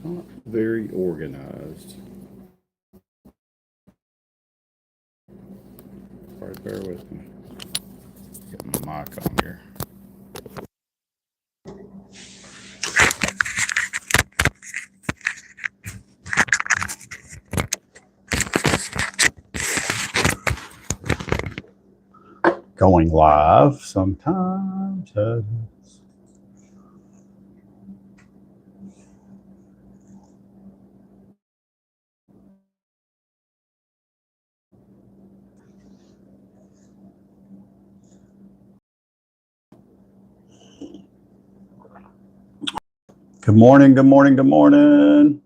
Not very organized. Sorry, bear with me. Get my mic on here. Going live sometimes. Good morning, good morning, good morning.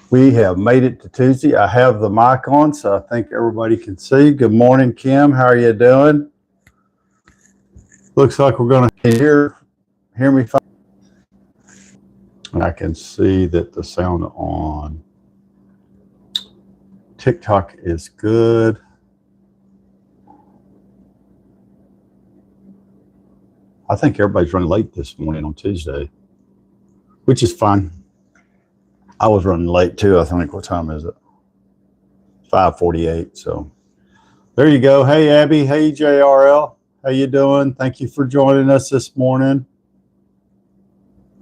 We have made it to Tuesday. I have the mic on, so I think everybody can see. Good morning, Kim. How are you doing? Looks like we're going to hear me fine. And I can see that the sound on TikTok is good. I think everybody's running late this morning on Tuesday, which is fine. I was running late too. I think, what time is it? 5:48. So there you go. Hey, Abby. Hey, JRL. How you doing? Thank you for joining us this morning.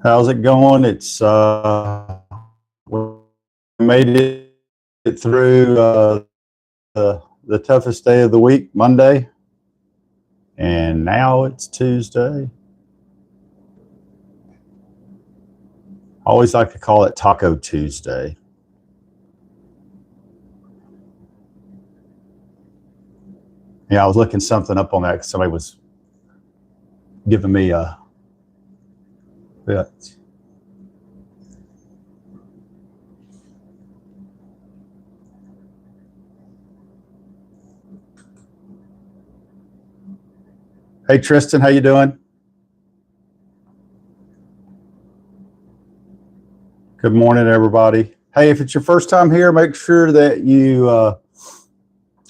How's it going? It's we made it through the toughest day of the week, Monday, and now it's Tuesday. I always like to call it Taco Tuesday. Yeah, I was looking something up on that because somebody was giving me a bit. Hey, Tristan, how you doing? Good morning, everybody. Hey, if it's your first time here, make sure that you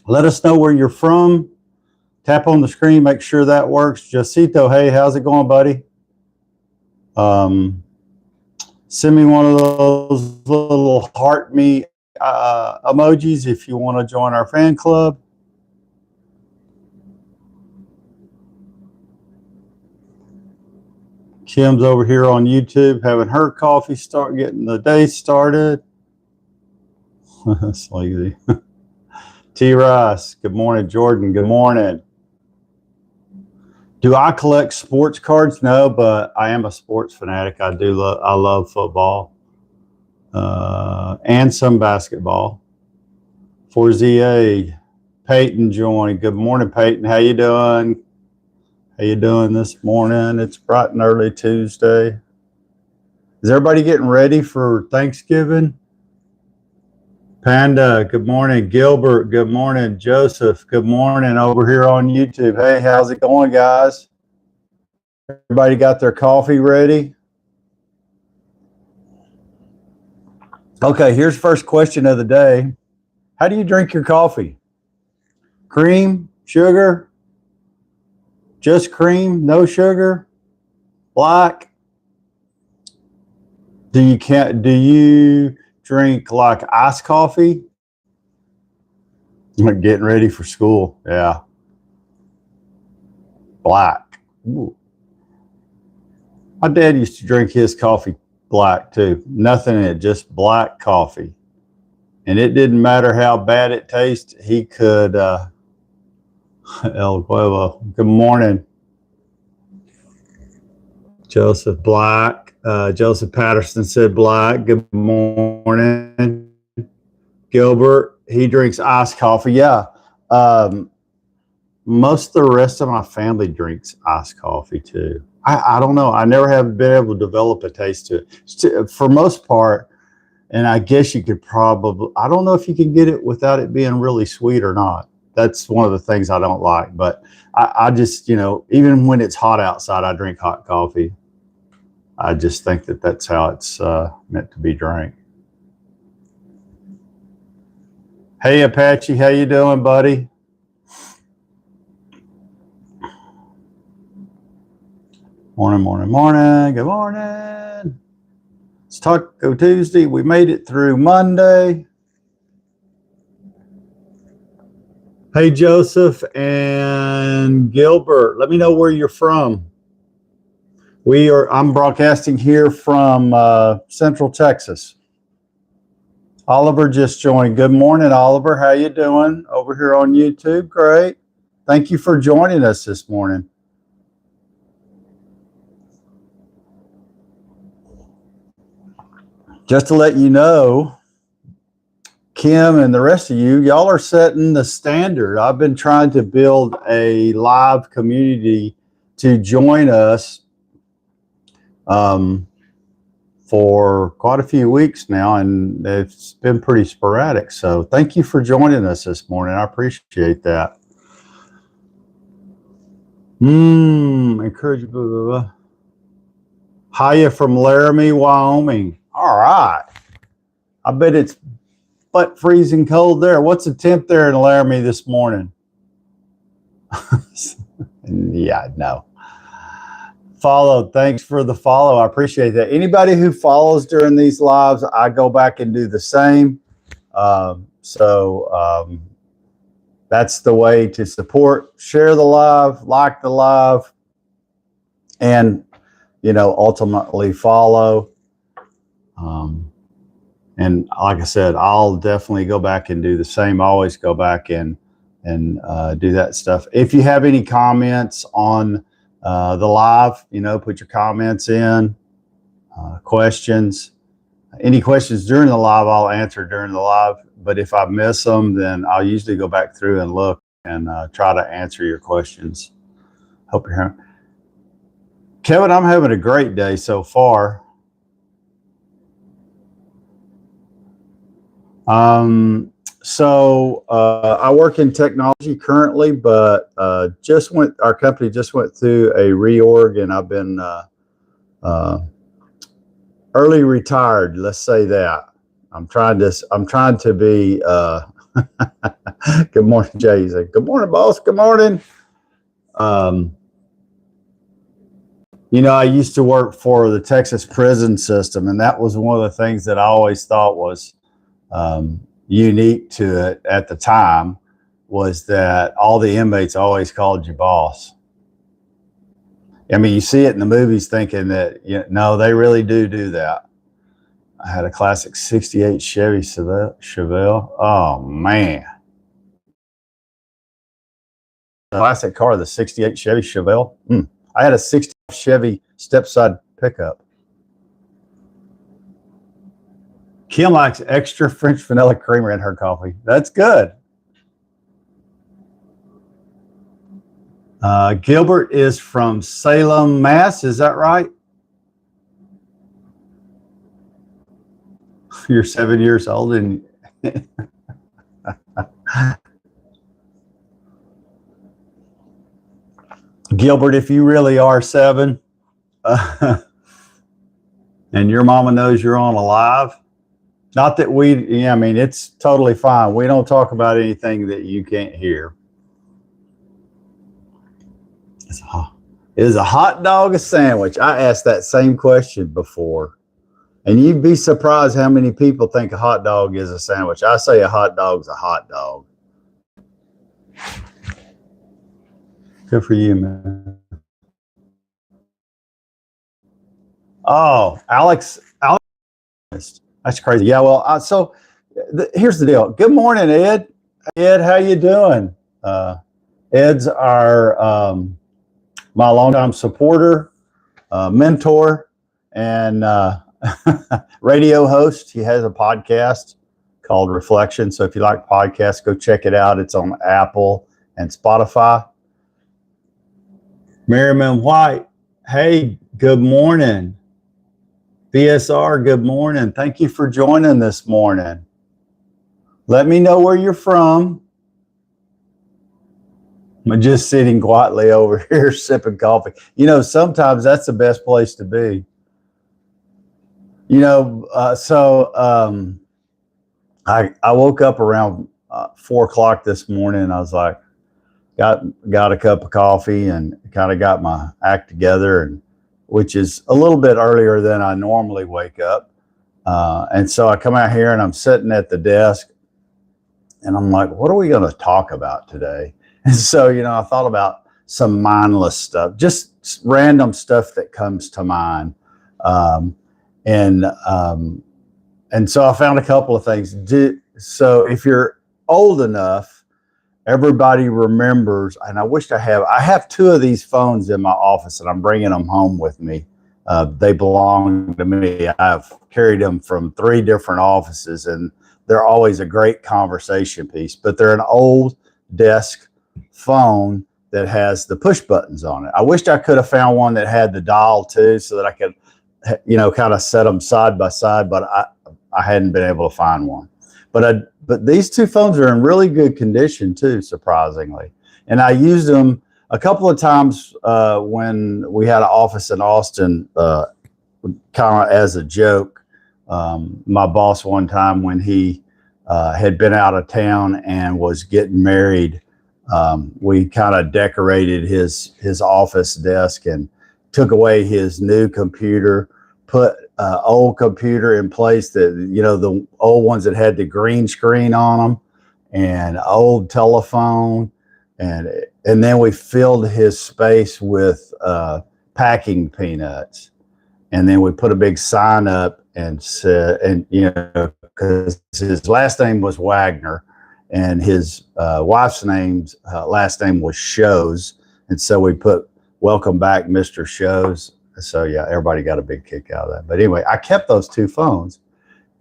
let us know where you're from. Tap on the screen, make sure that works. Josito, hey, how's it going, buddy? Send me one of those little heart me emojis if you want to join our fan club. Kim's over here on YouTube having her coffee, getting the day started. That's lazy. T. Rice, good morning. Jordan, good morning. Do I collect sports cards? No, but I am a sports fanatic. I love football and some basketball. 4ZA, Peyton joined. Good morning, Peyton. How you doing? How you doing this morning? It's bright and early Tuesday. Is everybody getting ready for Thanksgiving? Panda, good morning. Gilbert, good morning. Joseph, good morning over here on YouTube. Hey, how's it going, guys? Everybody got their coffee ready? Okay, here's the first question of the day. How do you drink your coffee? Cream, sugar, just cream, no sugar, black? Do you drink like iced coffee? I'm getting ready for school. Yeah. Black. Ooh. My dad used to drink his coffee black too. Nothing in it, just black coffee. And it didn't matter how bad it tasted. He could, El Huevo. Good morning. Joseph Black. Joseph Patterson said black. Good morning. Gilbert, he drinks iced coffee. Yeah. Most of the rest of my family drinks iced coffee too. I don't know. I never have been able to develop a taste to it. For most part, and I guess you could probably, I don't know if you can get it without it being really sweet or not. That's one of the things I don't like. But I just, even when it's hot outside, I drink hot coffee. I just think that that's how it's meant to be drank. Hey, Apache, how you doing, buddy? Morning, morning, morning. Good morning. It's Taco Tuesday. We made it through Monday. Hey, Joseph and Gilbert, let me know where you're from. I'm broadcasting here from Central Texas. Oliver just joined. Good morning, Oliver. How you doing over here on YouTube? Great. Thank you for joining us this morning. Just to let you know, Kim and the rest of you, y'all are setting the standard. I've been trying to build a live community to join us for quite a few weeks now, and it's been pretty sporadic. So thank you for joining us this morning. I appreciate that. Encourage, blah, blah, blah. Hiya from Laramie, Wyoming. All right. I bet it's butt freezing cold there. What's the temp there in Laramie this morning? Yeah, no. Follow. Thanks for the follow. I appreciate that. Anybody who follows during these lives, I go back and do the same. That's the way to support. Share the live, like the live, and ultimately follow. And like I said, I'll definitely go back and do the same. I always go back and do that stuff. If you have any comments on the live, put your comments in, questions. Any questions during the live, I'll answer during the live. But if I miss them, then I'll usually go back through and look and try to answer your questions. Hope you're having. Kevin, I'm having a great day so far. I work in technology currently, but our company just went through a reorg, and I've been early retired. Let's say that. I'm trying to be. Good morning, Jay. Good morning, boss. Good morning. I used to work for the Texas prison system, and that was one of the things that I always thought was unique to it at the time, was that all the inmates always called you boss. I mean, you see it in the movies thinking that, no, they really do that. I had a classic 68 Chevy Chevelle. Oh, man. Classic car, the 68 Chevy Chevelle. I had a 60 Chevy stepside pickup. Kim likes extra French vanilla creamer in her coffee. That's good. Gilbert is from Salem, Mass. Is that right? You're 7 years old and Gilbert, if you really are 7 and your mama knows you're on a live, not that it's totally fine. We don't talk about anything that you can't hear. Is a hot dog a sandwich? I asked that same question before. And you'd be surprised how many people think a hot dog is a sandwich. I say a hot dog's a hot dog. Good for you, man. Oh, Alex, that's crazy. Yeah, well, here's the deal. Good morning, Ed. Ed, how you doing? Ed's our my longtime supporter, mentor, and radio host. He has a podcast called Reflection. So if you like podcasts, go check it out. It's on Apple and Spotify. Merriman White, hey, good morning. BSR, good morning. Thank you for joining this morning. Let me know where you're from. I'm just sitting quietly over here sipping coffee. Sometimes that's the best place to be. I woke up around 4 o'clock this morning, and I was like, got a cup of coffee and kind of got my act together, and which is a little bit earlier than I normally wake up. And so I come out here and I'm sitting at the desk and I'm like, what are we going to talk about today? And so, I thought about some mindless stuff, just random stuff that comes to mind. Um, and, um, and so I found a couple of things. So if you're old enough, everybody remembers, and I have two of these phones in my office and I'm bringing them home with me. They belong to me. I've carried them from 3 different offices and they're always a great conversation piece, but they're an old desk phone that has the push buttons on it. I wished I could have found one that had the dial too, so that I could, kind of set them side by side, but I hadn't been able to find one. But these 2 phones are in really good condition too, surprisingly. And I used them a couple of times when we had an office in Austin, kind of as a joke. My boss one time when he had been out of town and was getting married, we kind of decorated his office desk and took away his new computer, put old computer in place that, the old ones that had the green screen on them, and old telephone. And then we filled his space with packing peanuts. And then we put a big sign up and said, because his last name was Wagner and his wife's last name was Shows. And so we put, welcome back, Mr. Shows. So yeah, everybody got a big kick out of that. But anyway, I kept those 2 phones,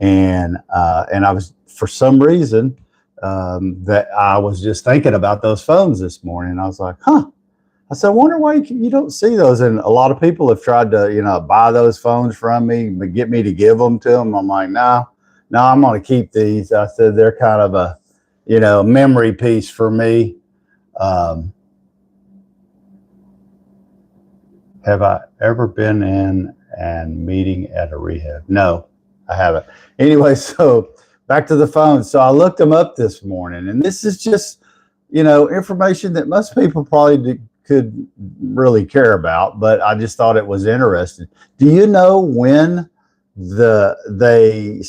and I was, for some reason, that I was just thinking about those phones this morning. I was like, I said, I wonder why you don't see those. And a lot of people have tried to, buy those phones from me, but get me to give them to them. I'm like, no, I'm going to keep these. I said, they're kind of a, memory piece for me. Have I ever been in and meeting at a rehab? No, I haven't. Anyway, so back to the phone. So I looked them up this morning, and this is just, information that most people probably could really care about, but I just thought it was interesting. Do you know when they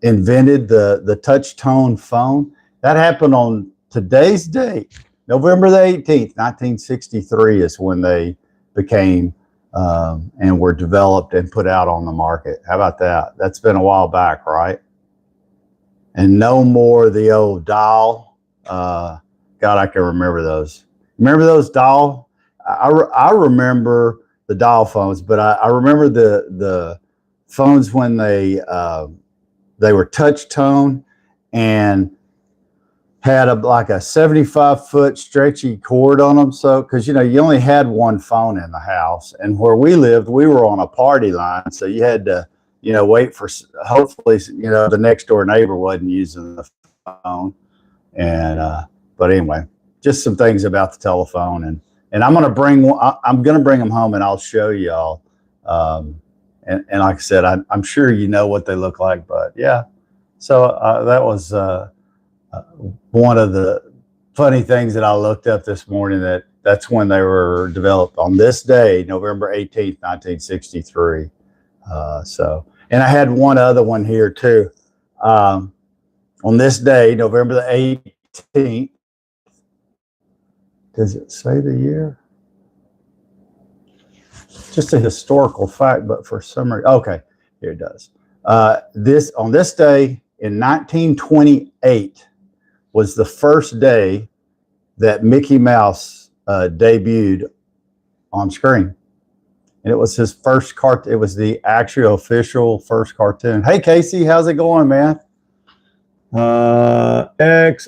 invented the touch tone phone? That happened on today's date, November the 18th, 1963 is when they became and were developed and put out on the market. How about that? That's been a while back, right? And no more the old dial. God, I can remember those. Remember those dial? I remember the dial phones, but I remember the phones when they were touch tone and had like a 75-foot stretchy cord on them. So, because, you only had one phone in the house, and where we lived, we were on a party line. So you had to, wait for, hopefully, the next door neighbor wasn't using the phone. And, but anyway, just some things about the telephone. And I'm going to bring them home and I'll show y'all. And like I said, I'm sure you know what they look like, but yeah. So that was, one of the funny things that I looked up this morning, that's when they were developed, on this day, November 18th, 1963. And I had one other one here too. On this day, November the 18th, does it say the year? Just a historical fact, but for some reason, okay, here it does. On this day in 1928, was the first day that Mickey Mouse debuted on screen. And it was his first it was the actual official first cartoon. Hey, Casey, how's it going, man? XRBLX.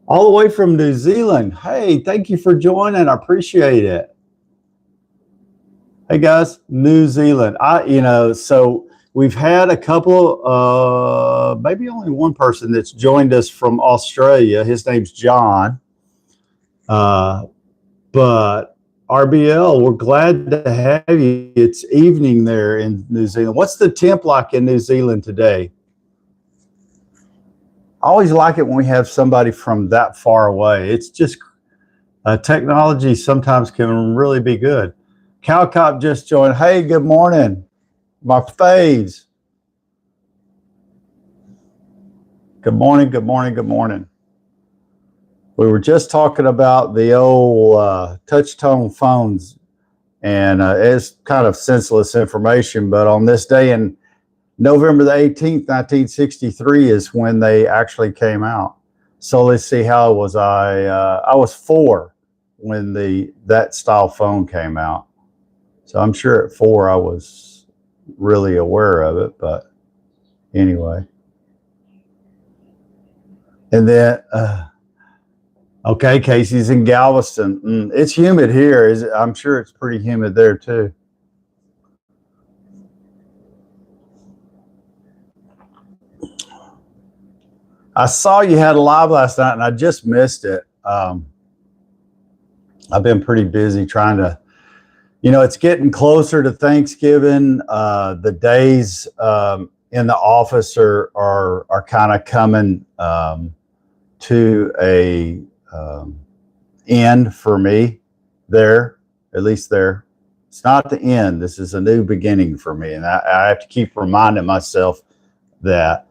All the way from New Zealand. Hey, thank you for joining. I appreciate it. Hey, guys, New Zealand. So we've had a couple, maybe only one person that's joined us from Australia. His name's John. But RBL, we're glad to have you. It's evening there in New Zealand. What's the temp like in New Zealand today? I always like it when we have somebody from that far away. It's just technology sometimes can really be good. Cal Cop just joined. Hey, good morning. My faves. Good morning, good morning, good morning. We were just talking about the old touch tone phones, and it's kind of senseless information, but on this day in November the 18th, 1963 is when they actually came out. So let's see, how was I? I was 4 when that style phone came out. So I'm sure at 4 I was really aware of it, but anyway. And then, okay, Casey's in Galveston. It's humid here. I'm sure it's pretty humid there too. I saw you had a live last night and I just missed it. I've been pretty busy trying to, it's getting closer to Thanksgiving. The days in the office are kind of coming to a end for me there, at least there. It's not the end. This is a new beginning for me. And I have to keep reminding myself that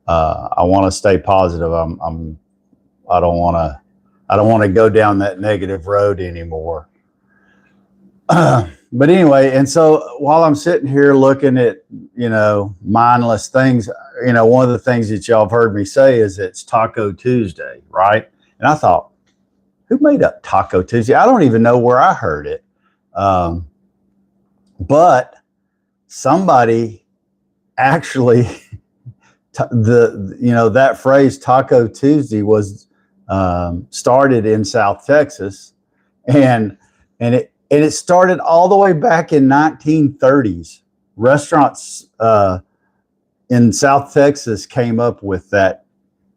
I want to stay positive. I don't want to go down that negative road anymore. But anyway, and so while I'm sitting here looking at, mindless things, one of the things that y'all have heard me say is it's Taco Tuesday, right? And I thought, who made up Taco Tuesday? I don't even know where I heard it. But somebody actually, that phrase Taco Tuesday was started in South Texas, and it started all the way back in 1930s. Restaurants in South Texas came up with that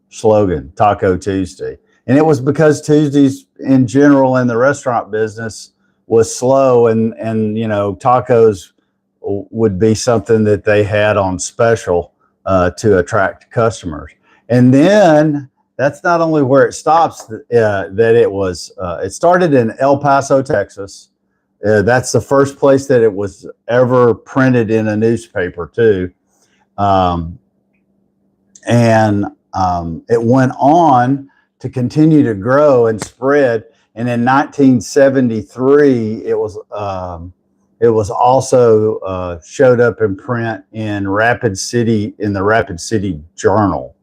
slogan, Taco Tuesday. And it was because Tuesdays in general in the restaurant business was slow, and tacos would be something that they had on special to attract customers. And then that's not only where it stops, that it started in El Paso, Texas. That's the first place that it was ever printed in a newspaper too. It went on to continue to grow and spread. And in 1973, it was also showed up in print in the Rapid City Journal.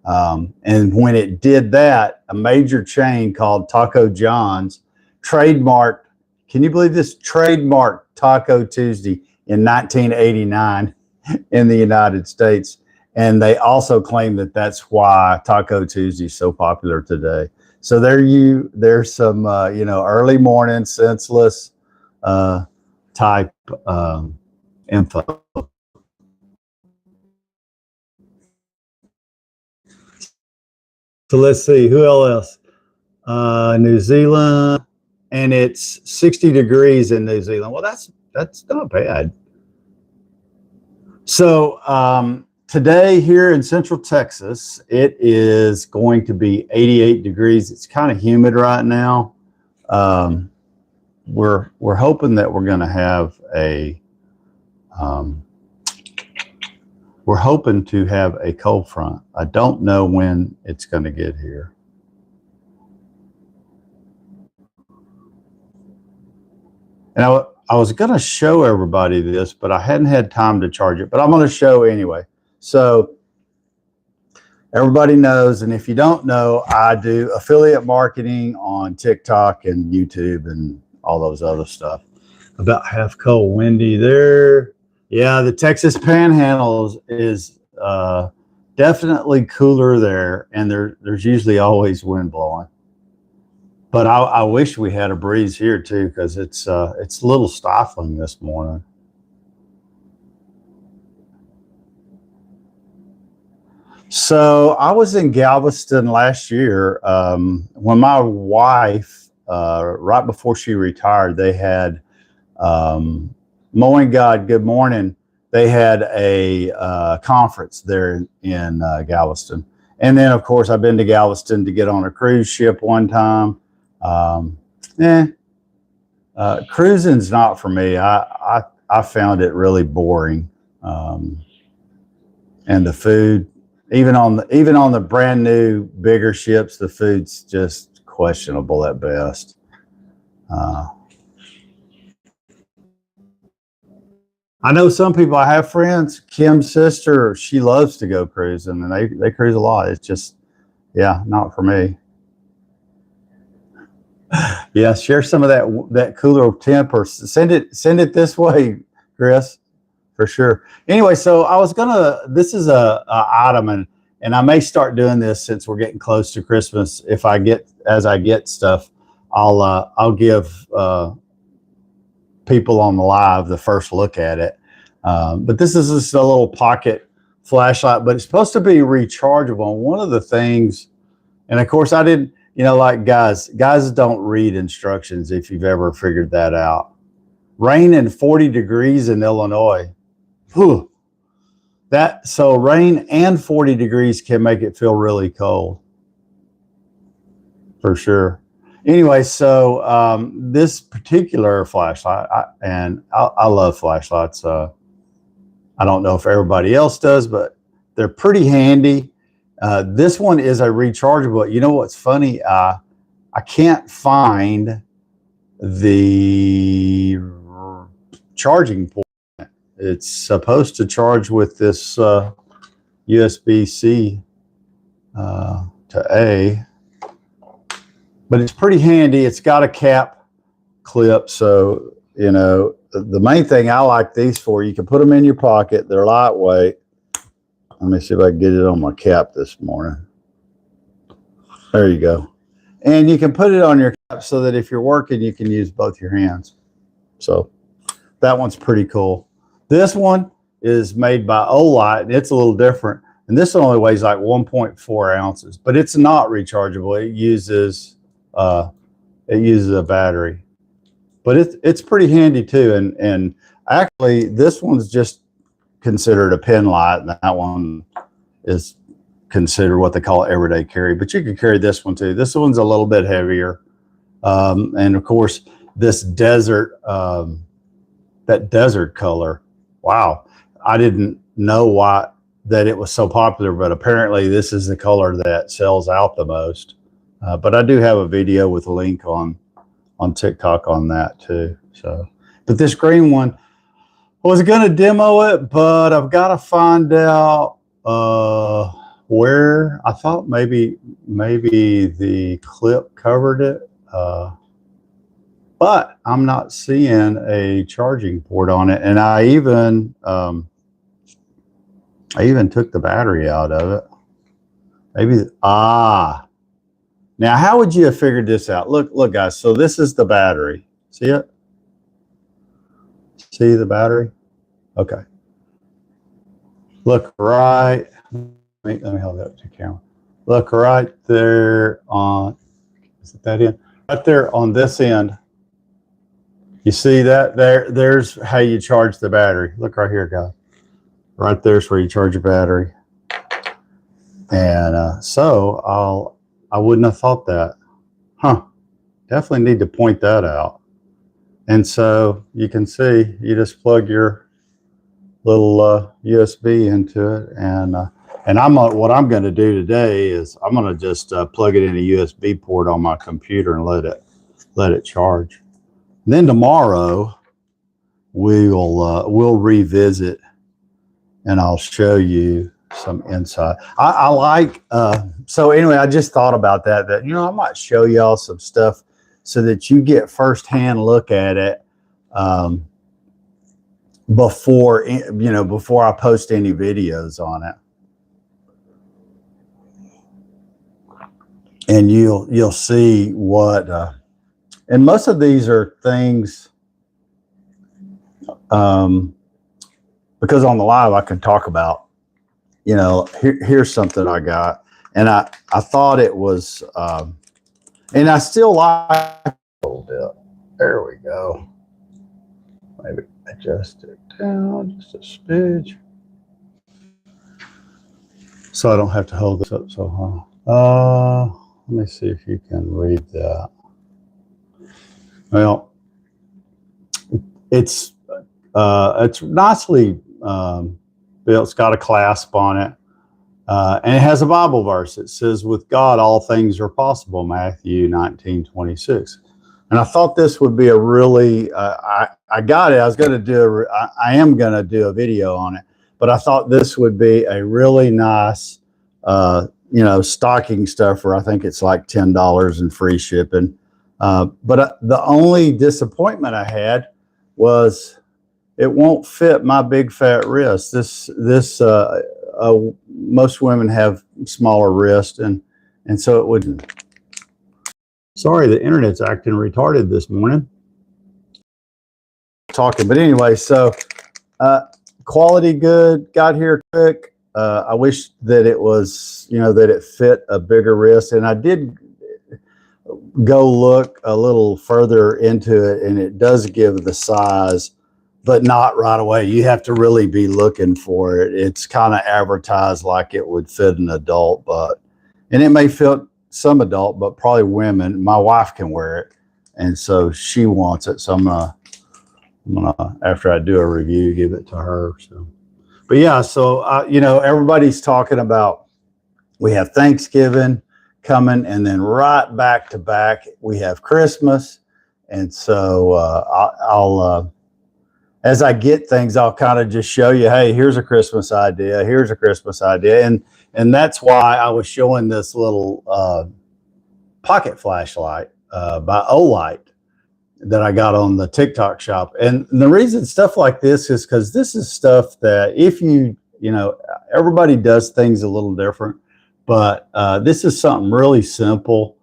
And when it did that, a major chain called Taco John's trademarked, can you believe this, trademarked Taco Tuesday in 1989 in the United States. And they also claim that that's why Taco Tuesday is so popular today. So there's some, early morning senseless type info. So let's see, who else? New Zealand, and it's 60 degrees in New Zealand. Well, that's not bad. So today here in Central Texas, it is going to be 88 degrees. It's kind of humid right now. We're hoping that we're going to have we're hoping to have a cold front. I don't know when it's going to get here. And I was going to show everybody this, but I hadn't had time to charge it, but I'm going to show anyway. So everybody knows, and if you don't know, I do affiliate marketing on TikTok and YouTube and all those other stuff. About half cold, windy there. Yeah, the Texas Panhandle is definitely cooler there, and there's usually always wind blowing. But I wish we had a breeze here too, because it's a little stifling this morning. So I was in Galveston last year when my wife, right before she retired, they had Mowing God, good morning. They had a conference there in Galveston. And then, of course, I've been to Galveston to get on a cruise ship one time. Cruising's not for me. I found it really boring. And the food, even on the brand new bigger ships, the food's just questionable at best. I know some people. I have friends. Kim's sister, she loves to go cruising, and they cruise a lot. It's just, yeah, not for me. Yeah, share some of that cooler temper. Send it this way, Chris, for sure. Anyway, so I was gonna. This is a item, and I may start doing this since we're getting close to Christmas. If I get as I get stuff, I'll give people on the live the first look at it. But this is just a little pocket flashlight, but it's supposed to be rechargeable. And one of the things, and of course I didn't, like guys don't read instructions if you've ever figured that out. Rain and 40 degrees in Illinois. Whew. So rain and 40 degrees can make it feel really cold. For sure. Anyway, so this particular flashlight, I love flashlights. I don't know if everybody else does, but they're pretty handy. This one is a rechargeable. You know what's funny? I can't find the charging port. It's supposed to charge with this USB-C to A. But it's pretty handy. It's got a cap clip. So, the main thing I like these for, you can put them in your pocket. They're lightweight. Let me see if I can get it on my cap this morning. There you go. And you can put it on your cap so that if you're working, you can use both your hands. So that one's pretty cool. This one is made by Olight, and it's a little different. And this only weighs like 1.4 ounces, but it's not rechargeable. It uses a battery, but it's pretty handy too. And actually, this one's just considered a pen light, and that one is considered what they call everyday carry. But you can carry this one too. This one's a little bit heavier, and of course, this desert that desert color. Wow, I didn't know that it was so popular, but apparently this is the color that sells out the most. But I do have a video with a link on TikTok on that too. So, but this green one, I was going to demo it, but I've got to find out where. I thought maybe the clip covered it, but I'm not seeing a charging port on it. And I even took the battery out of it. Maybe now, how would you have figured this out? Look, guys. So this is the battery. See it? See the battery? Okay. Look right. Let me hold that to the camera. Look right there on. Is it that end? Right there on this end. You see that? There's how you charge the battery. Look right here, guys. Right there's where you charge your battery. And so I wouldn't have thought that. Definitely need to point that out. And so you can see, you just plug your little USB into it, and what I'm going to do today is I'm going to just plug it in a USB port on my computer and let it charge. And then tomorrow we'll revisit, and I'll show you some insight. I like so anyway, I just thought about that I might show y'all some stuff so that you get firsthand look at it before I post any videos on it. And you'll see what and most of these are things because on the live I can talk about, here's something I got, and I thought it was and I still like a little bit. There we go. Maybe adjust it down just a smidge so I don't have to hold this up so high. Let me see if you can read that. Well, It's nicely built. It's got a clasp on it. And it has a Bible verse. It says, with God, all things are possible, Matthew 19:26. And I thought this would be a really, I got it. I am going to do a video on it, but I thought this would be a really nice, stocking stuffer. I think it's like $10 and free shipping. But the only disappointment I had was it won't fit my big fat wrist. Most women have smaller wrists, and so it wouldn't. Sorry, the internet's acting retarded this morning. But anyway, so quality good, got here quick. I wish that it was, that it fit a bigger wrist, and I did go look a little further into it, and it does give the size, but not right away. You have to really be looking for it. It's kind of advertised like it would fit an adult, and it may fit some adult, but probably women. My wife can wear it, and so she wants it. So I'm gonna after I do a review, give it to her. So, but yeah, so everybody's talking about, we have Thanksgiving coming, and then right back to back we have Christmas, and so I'll as I get things, I'll kind of just show you, hey, here's a Christmas idea, here's a Christmas idea. And that's why I was showing this little pocket flashlight by Olight that I got on the TikTok shop. And the reason stuff like this is because this is stuff that if everybody does things a little different, but this is something really simple.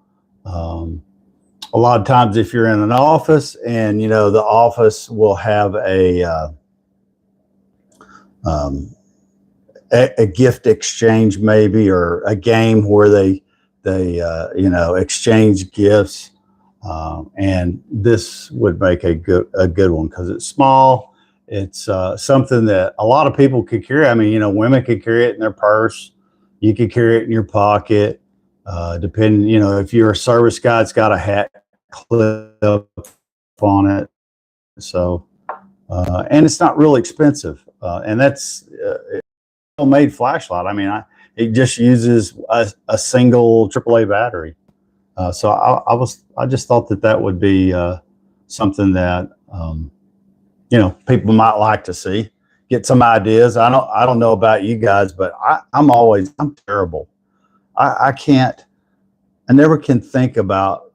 A lot of times if you're in an office and, the office will have a gift exchange maybe, or a game where they exchange gifts. And this would make a good one because it's small. It's something that a lot of people could carry. I mean, women could carry it in their purse. You could carry it in your pocket. Depending, if you're a service guy, it's got a hat clip on it. So, and it's not really expensive. And that's a homemade flashlight. I mean, it just uses a single AAA battery. So I just thought that would be something that people might like to see, get some ideas. I don't know about you guys, but I'm terrible. I never can think about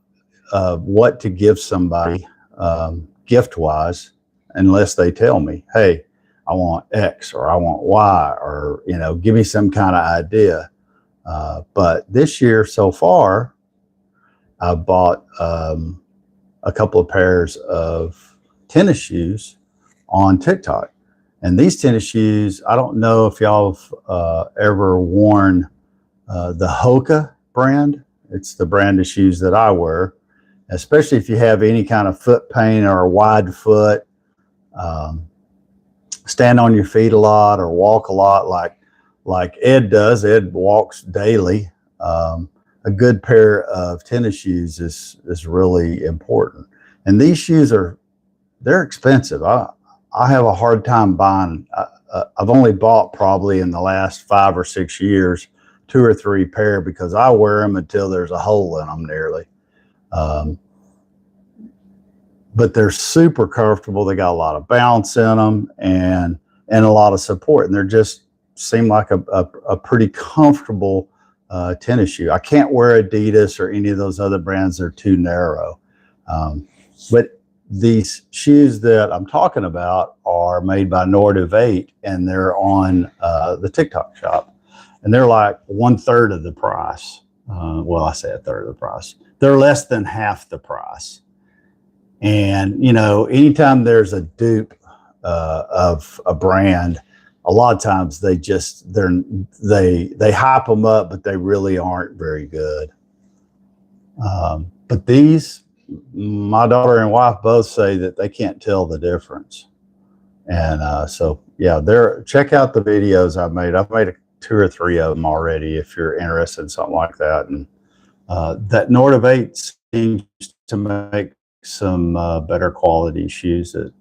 what to give somebody gift wise unless they tell me, hey, I want X or I want Y, or give me some kind of idea. But this year so far, I bought a couple of pairs of tennis shoes on TikTok. And these tennis shoes, I don't know if y'all have ever worn the Hoka brand. It's the brand of shoes that I wear, especially if you have any kind of foot pain or a wide foot, stand on your feet a lot or walk a lot like Ed does. Ed walks daily. A good pair of tennis shoes is really important. And these shoes they're expensive. I have a hard time buying. I've only bought probably in the last 5 or 6 years 2 or 3 pair because I wear them until there's a hole in them nearly. But they're super comfortable. They got a lot of bounce in them and a lot of support. And they're just seem like a pretty comfortable tennis shoe. I can't wear Adidas or any of those other brands. They're too narrow. But these shoes that I'm talking about are made by Nordic 8, and they're on the TikTok shop. And they're like 1/3 of the price. Well, I say 1/3 of the price. They're less than half the price. And, anytime there's a dupe of a brand, a lot of times they hype them up, but they really aren't very good. But these, my daughter and wife both say that they can't tell the difference. And so, yeah, check out the videos I've made. I've made 2 or 3 of them already if you're interested in something like that. And that Nordic 8 seems to make some better quality shoes that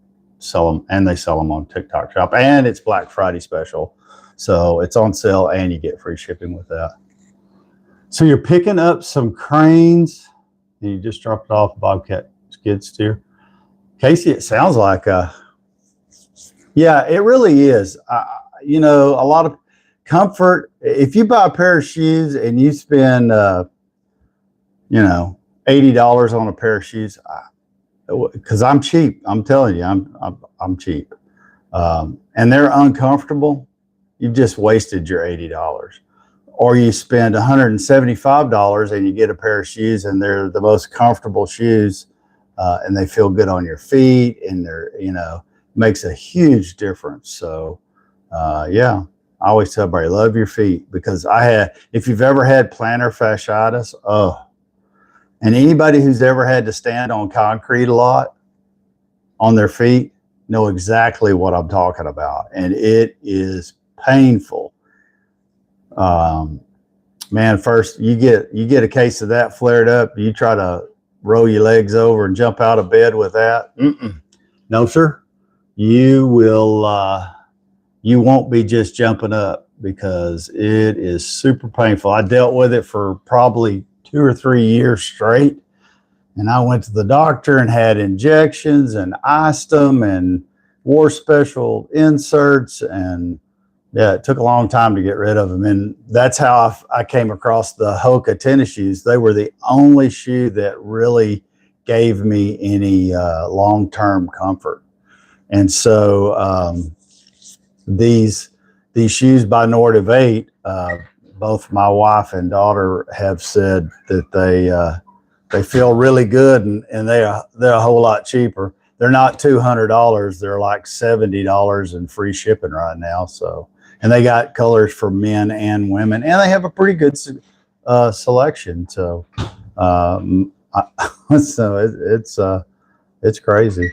sell them, and they sell them on TikTok Shop, and it's Black Friday special. So it's on sale and you get free shipping with that. So you're picking up some cranes and you just dropped it off Bobcat skid steer. Casey, it sounds like yeah, it really is. You know, a lot of comfort. If you buy a pair of shoes and you spend, you know, $80 on a pair of shoes, because I'm cheap. I'm telling you, I'm cheap, and they're uncomfortable. You've just wasted your $80. Or you spend $175 and you get a pair of shoes and they're the most comfortable shoes, and they feel good on your feet, and they're, you know, makes a huge difference. So yeah, I always tell everybody, love your feet, because if you've ever had plantar fasciitis, and anybody who's ever had to stand on concrete a lot on their feet know exactly what I'm talking about. And it is painful. Man, first you get a case of that flared up, you try to roll your legs over and jump out of bed with that. No, sir. You won't be just jumping up, because it is super painful. I dealt with it for probably 2 or 3 years straight. And I went to the doctor and had injections and iced them and wore special inserts. And yeah, it took a long time to get rid of them. And that's how I came across the Hoka tennis shoes. They were the only shoe that really gave me any long-term comfort. And so these shoes by Nordiv 8, both my wife and daughter have said that they feel really good, and they're a whole lot cheaper. They're not $200. They're like $70 and free shipping right now. So, and they got colors for men and women, and they have a pretty good selection. So, so it's crazy.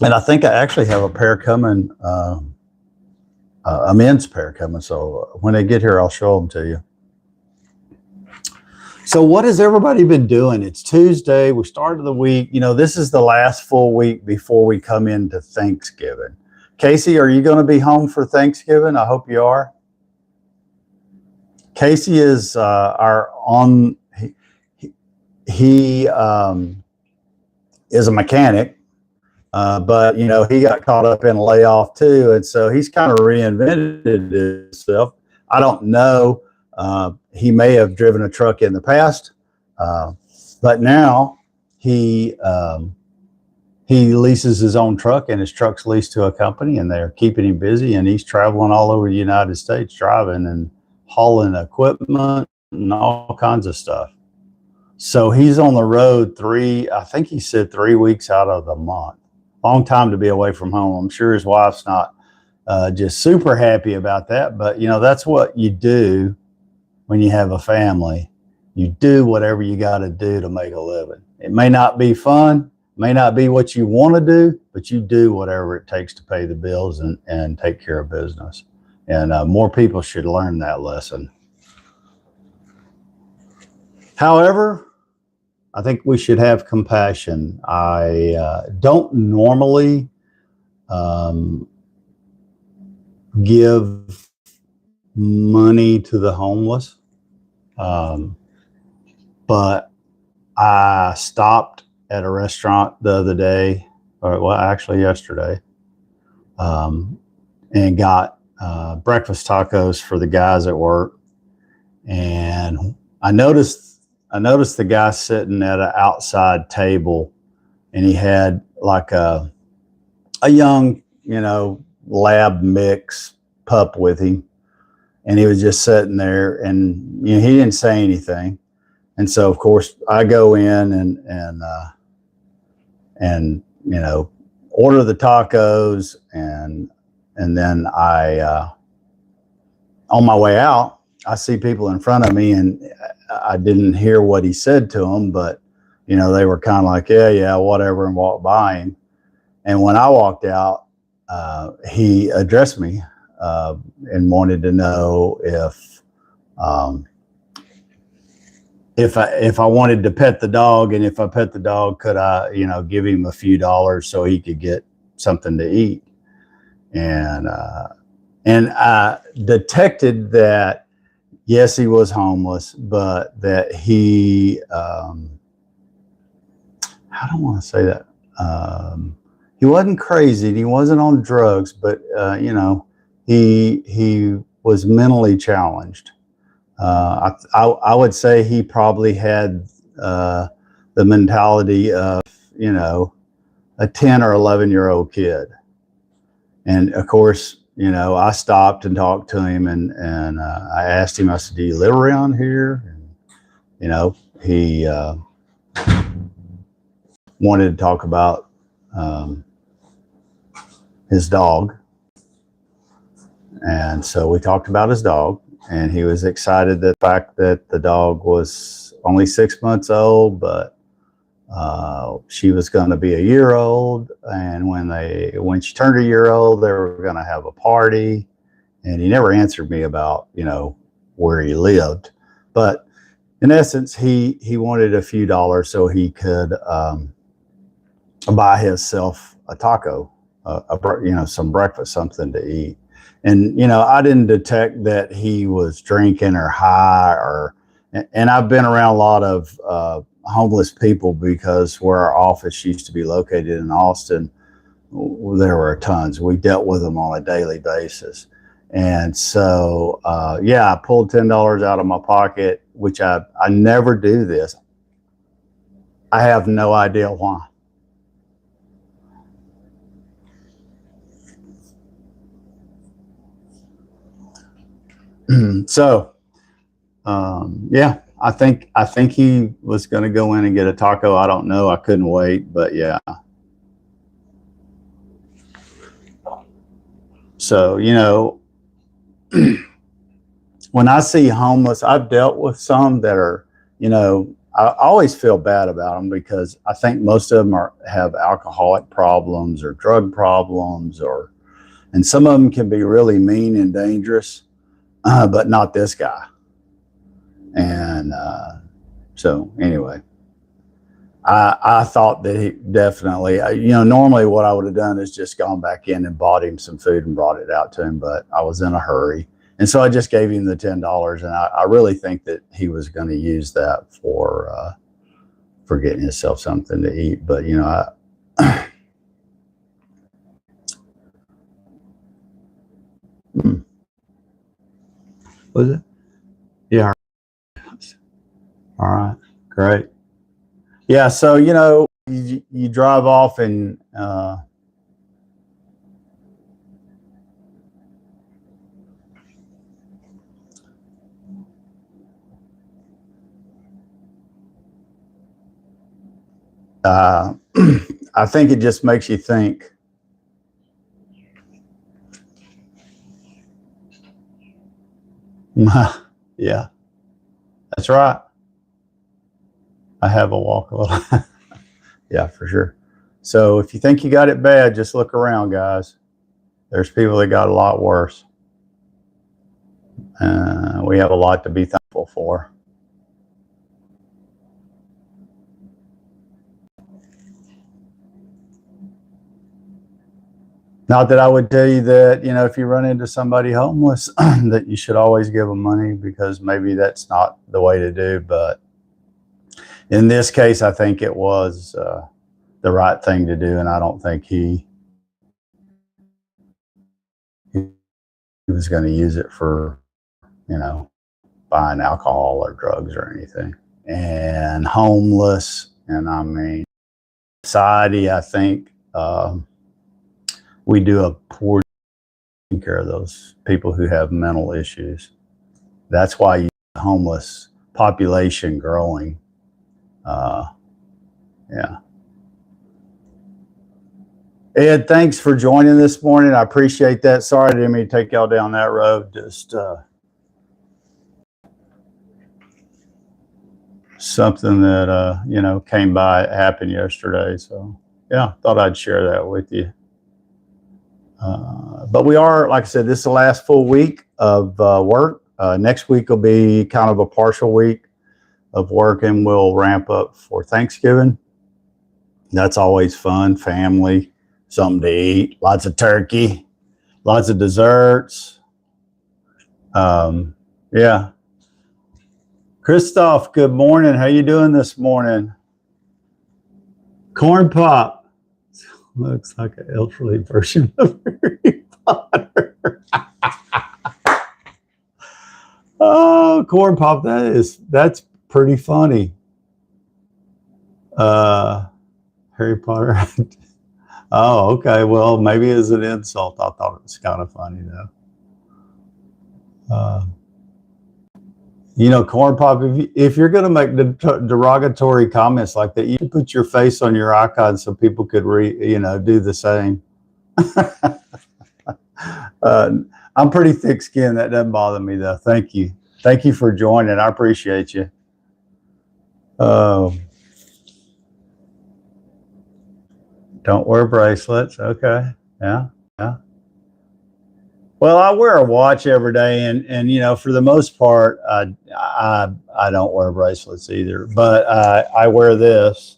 And I think I actually have a pair coming, a men's pair coming. So when they get here, I'll show them to you. So what has everybody been doing? It's Tuesday. We started the week. You know, this is the last full week before we come into Thanksgiving. Casey, are you going to be home for Thanksgiving? I hope you are. Casey is he is a mechanic. But, you know, he got caught up in a layoff too. And so he's kind of reinvented himself. I don't know. He may have driven a truck in the past, but now he leases his own truck, and his truck's leased to a company, and they're keeping him busy, and he's traveling all over the United States, driving and hauling equipment and all kinds of stuff. So he's on the road I think he said 3 weeks out of the month. Long time to be away from home. I'm sure his wife's not just super happy about that, but you know, that's what you do when you have a family. You do whatever you got to do to make a living. It may not be fun, may not be what you want to do, but you do whatever it takes to pay the bills and take care of business. And more people should learn that lesson. However, I think we should have compassion. I don't normally give money to the homeless, but I stopped at a restaurant the other day, or well, actually yesterday, and got breakfast tacos for the guys at work. And I noticed the guy sitting at an outside table, and he had like a young, you know, lab mix pup with him. And he was just sitting there, and you know, he didn't say anything. And so of course I go in and you know, order the tacos, and then I on my way out, I see people in front of me, and I didn't hear what he said to them, but you know, they were kind of like, yeah, whatever, and walked by him. And when I walked out, he addressed me and wanted to know if if I wanted to pet the dog, and if I pet the dog, could I, give him a few dollars so he could get something to eat? And I detected that yes, he was homeless, but that he I don't want to say that. He wasn't crazy. And he wasn't on drugs, but he was mentally challenged. I would say he probably had the mentality of a 10 or 11-year-old kid. And of course, I stopped and talked to him, and I asked him. I said, "Do you live around here?" And, he wanted to talk about his dog. And so we talked about his dog, and he was excited the fact that the dog was only 6 months old, but she was going to be a year old. And when she turned a year old, they were going to have a party. And he never answered me about, where he lived. But in essence, he wanted a few dollars so he could buy himself a taco, some breakfast, something to eat. And, I didn't detect that he was drinking or high and I've been around a lot of homeless people, because where our office used to be located in Austin, there were tons. We dealt with them on a daily basis. And so, I pulled $10 out of my pocket, which I never do this. I have no idea why. So, I think he was going to go in and get a taco. I don't know. I couldn't wait, but yeah. So, when I see homeless, I've dealt with some that are, I always feel bad about them, because I think most of them have alcoholic problems or drug problems, and some of them can be really mean and dangerous, but not this guy. And so anyway, I thought that he definitely, normally what I would have done is just gone back in and bought him some food and brought it out to him, but I was in a hurry. And so I just gave him the $10, and I really think that he was going to use that for getting himself something to eat. But, was it? Yeah. All right. Great. Yeah. So, you drive off and, I think it just makes you think. Yeah, that's right. I have a walk a little. Yeah, for sure. So if you think you got it bad, just look around, guys. There's people that got a lot worse. We have a lot to be thankful for. Not that I would tell you that, if you run into somebody homeless, that you should always give them money, because maybe that's not the way to do. But in this case, I think it was the right thing to do. And I don't think he was going to use it for, buying alcohol or drugs or anything. And homeless, and I mean, society, I think we do a poor taking care of those people who have mental issues. That's why you have homeless population growing. Yeah. Ed, thanks for joining this morning. I appreciate that. Sorry I didn't mean to take y'all down that road. Just something that came by. It happened yesterday. So yeah, thought I'd share that with you. But we are, like I said, this is the last full week of work. Next week will be kind of a partial week. of working will ramp up for Thanksgiving. That's always fun. Family, something to eat, lots of turkey, lots of desserts. Yeah. Christoph, good morning. How you doing this morning? Corn Pop. Looks like an elderly version of Harry Potter. Oh, Corn Pop, that's pretty funny. Harry Potter. Oh, okay. Well, maybe as an insult. I thought it was kind of funny though. Corn Pop, if you're going to make derogatory comments like that, you can put your face on your icon so people could do the same. I'm pretty thick-skinned. That doesn't bother me though. Thank you. Thank you for joining. I appreciate you. Don't wear bracelets. Okay. Yeah. Well, I wear a watch every day, and for the most part, I don't wear bracelets either. But I wear this,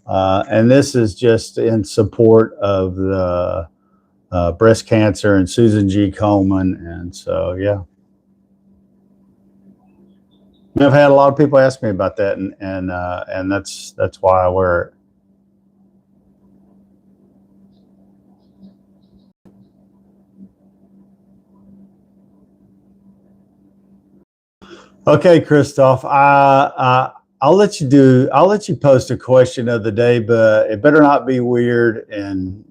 and this is just in support of the breast cancer and Susan G. Komen, and so yeah. And I've had a lot of people ask me about that, and that's why I wear it. Okay, Christoph, I'll let you post a question of the day, but it better not be weird, and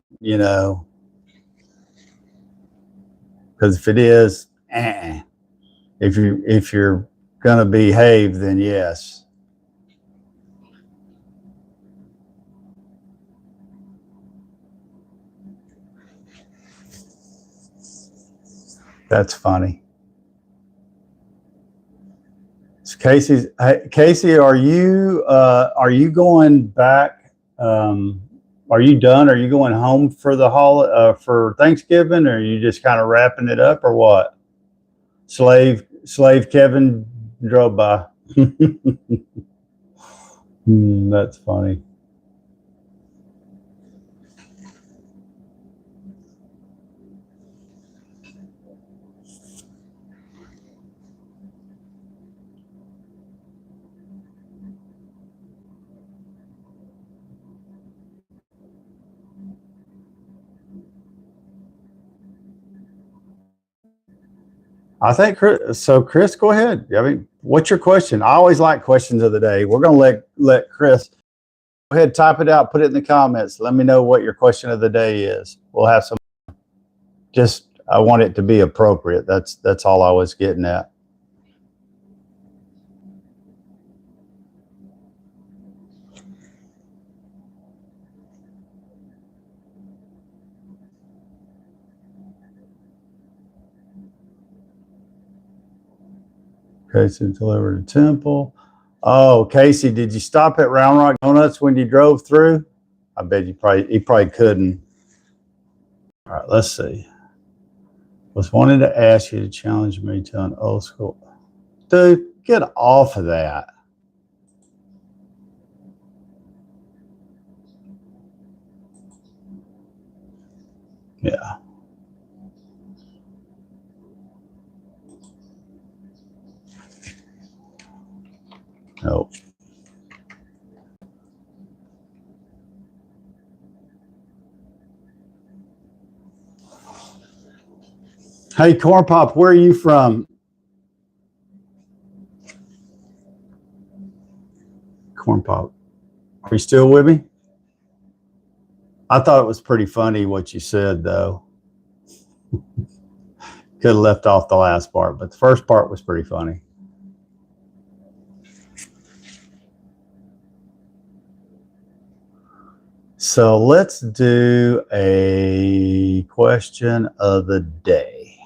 because if it is, if you're gonna behave, then yes. That's funny. Casey, are you going back? Are you done? Are you going home for for Thanksgiving, or are you just kind of wrapping it up, or what? Slave Kevin drove by. That's funny. I think so. Chris, go ahead. I mean, what's your question? I always like questions of the day. We're going to let Chris go ahead, type it out, put it in the comments. Let me know what your question of the day is. We'll have some. I want it to be appropriate. That's all I was getting at. Casey delivered a temple. Oh, Casey, did you stop at Round Rock Donuts when you drove through? I bet he probably couldn't. All right, let's see. Was wanting to ask you to challenge me to an old school. Dude, get off of that. Yeah. Nope. Hey, Corn Pop, where are you from? Corn Pop, are you still with me? I thought it was pretty funny what you said, though. Could have left off the last part, but the first part was pretty funny. So let's do a question of the day.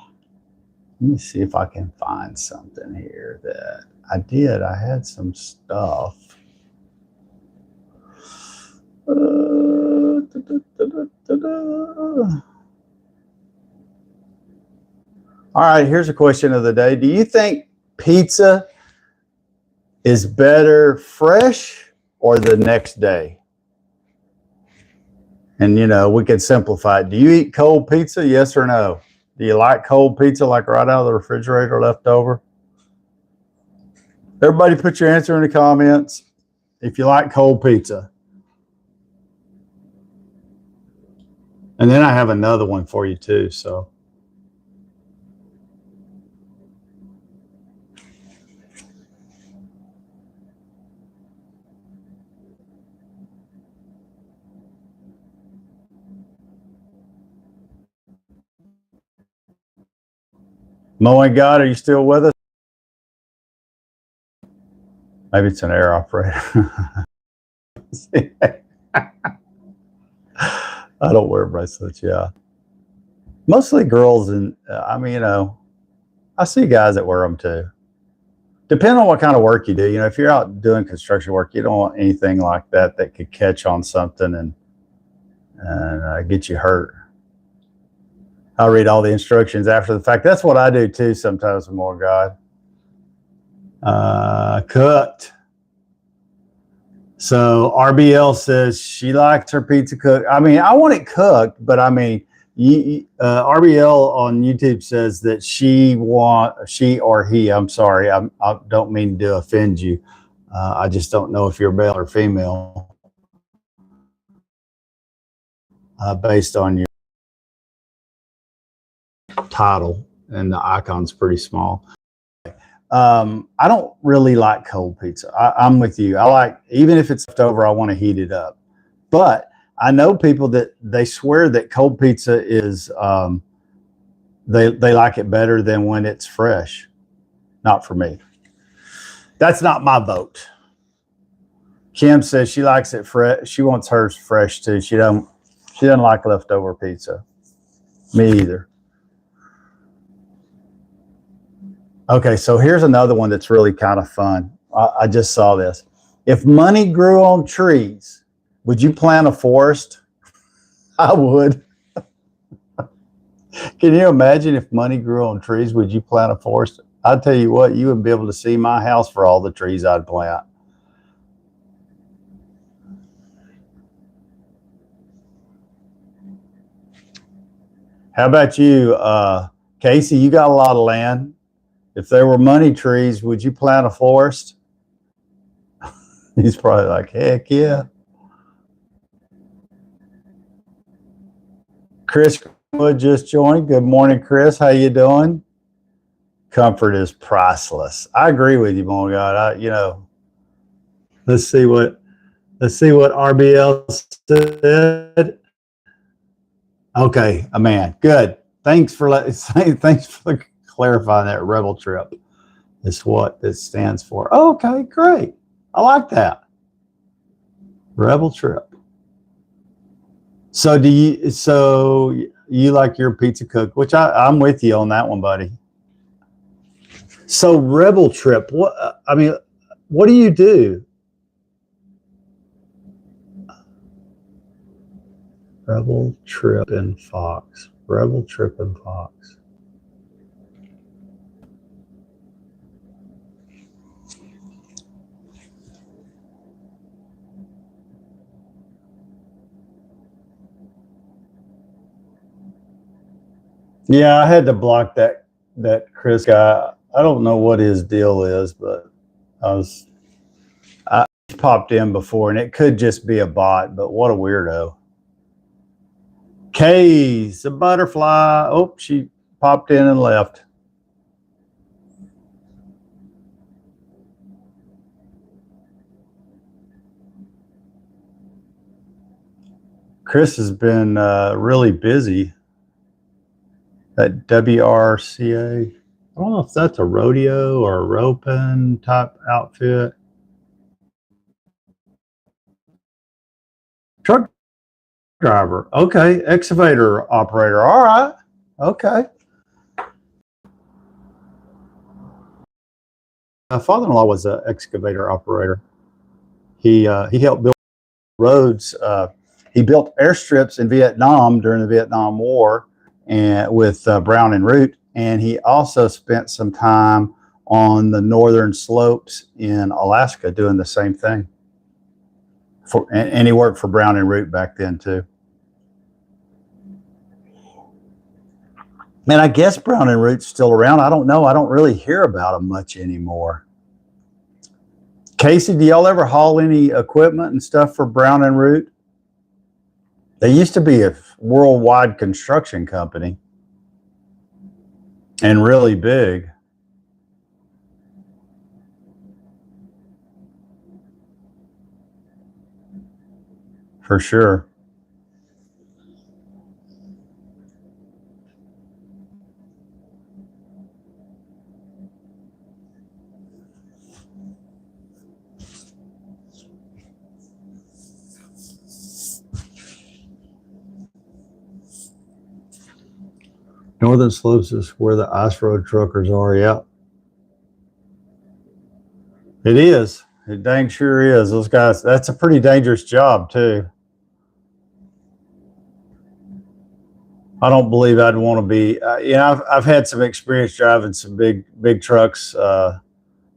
Let me see if I can find something here that I did. I had some stuff. All right, here's a question of the day. Do you think pizza is better fresh or the next day? And, we could simplify it. Do you eat cold pizza? Yes or no? Do you like cold pizza, like right out of the refrigerator left over? Everybody put your answer in the comments if you like cold pizza. And then I have another one for you too, so. Mowing God, are you still with us? Maybe it's an air operator. I don't wear bracelets, yeah. Mostly girls, and I see guys that wear them too. Depending on what kind of work you do. If you're out doing construction work, you don't want anything like that could catch on something and get you hurt. I'll read all the instructions after the fact. That's what I do too sometimes with more God. Cooked. So RBL says she likes her pizza cooked. I want it cooked, but RBL on YouTube says that she or he, I'm sorry, I don't mean to offend you. I just don't know if you're male or female based on your title, and the icon's pretty small. I don't really like cold pizza. I'm with you. I like, even if it's left over, I want to heat it up. But I know people that they swear that cold pizza is, they like it better than when it's fresh. Not for me. That's not my vote. Kim says she likes it fresh. She wants hers fresh too. She doesn't like leftover pizza. Me either. Okay, so here's another one that's really kind of fun. I just saw this. If money grew on trees, would you plant a forest? I would. Can you imagine if money grew on trees, would you plant a forest? I'll tell you what, you wouldn't be able to see my house for all the trees I'd plant. How about you, Casey? You got a lot of land. If there were money trees, would you plant a forest? He's probably like, heck yeah. Chris Wood just joined. Good morning, Chris. How you doing? Comfort is priceless. I agree with you, my God. Let's see what RBL said. Okay, man, good. Thanks for clarifying that. Rebel Trip is what it stands for. Okay, great. I like that. Rebel Trip. So you like your pizza cooked, which I'm with you on that one, buddy. So Rebel Trip, what do you do? Rebel Trip and Fox. Rebel Trip and Fox. Yeah, I had to block that Chris guy. I don't know what his deal is, but I popped in before, and it could just be a bot, but what a weirdo. Kay's a butterfly. Oh, she popped in and left. Chris has been really busy. That WRCA. I don't know if that's a rodeo or a roping type outfit. Truck driver. Okay. Excavator operator. All right. Okay. My father-in-law was an excavator operator. He helped build roads. He built airstrips in Vietnam during the Vietnam War, and with Brown and Root. And he also spent some time on the northern slopes in Alaska doing the same thing. And he worked for Brown and Root back then too. Man, I guess Brown and Root's still around. I don't know. I don't really hear about them much anymore. Casey, do y'all ever haul any equipment and stuff for Brown and Root? They used to be a worldwide construction company and really big. For sure. Northern slopes is where the ice road truckers are. Yeah, it is. It dang sure is. Those guys, that's a pretty dangerous job too. I don't believe I'd want to be, I've had some experience driving some big trucks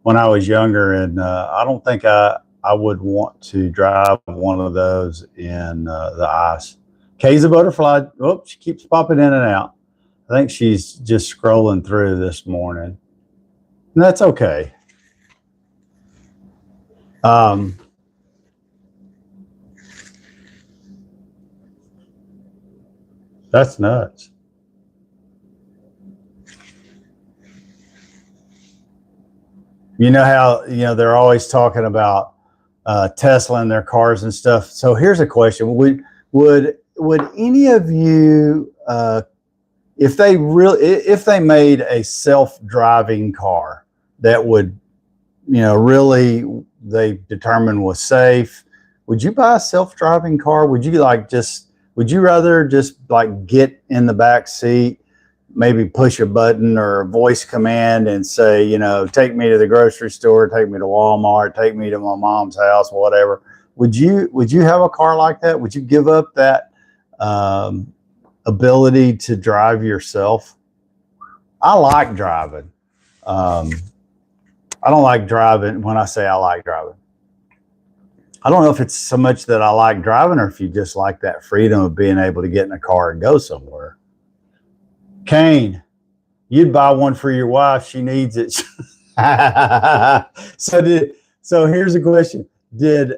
when I was younger, and I don't think I would want to drive one of those in the ice. Kay's a butterfly. Oh, she keeps popping in and out. I think she's just scrolling through this morning. And that's okay. That's nuts. You know how, they're always talking about Tesla and their cars and stuff. So here's a question. Would any of you, if they made a self-driving car that would, really they determined was safe, would you buy a self-driving car? Would you rather just like get in the back seat, maybe push a button or a voice command and say, take me to the grocery store, take me to Walmart, take me to my mom's house, whatever? Would you have a car like that? Would you give up that ability to drive yourself? I like driving. I don't like driving. When I say I like driving, I don't know if it's so much that I like driving or if you just like that freedom of being able to get in a car and go somewhere. Kane, you'd buy one for your wife. She needs it. So here's a question. Did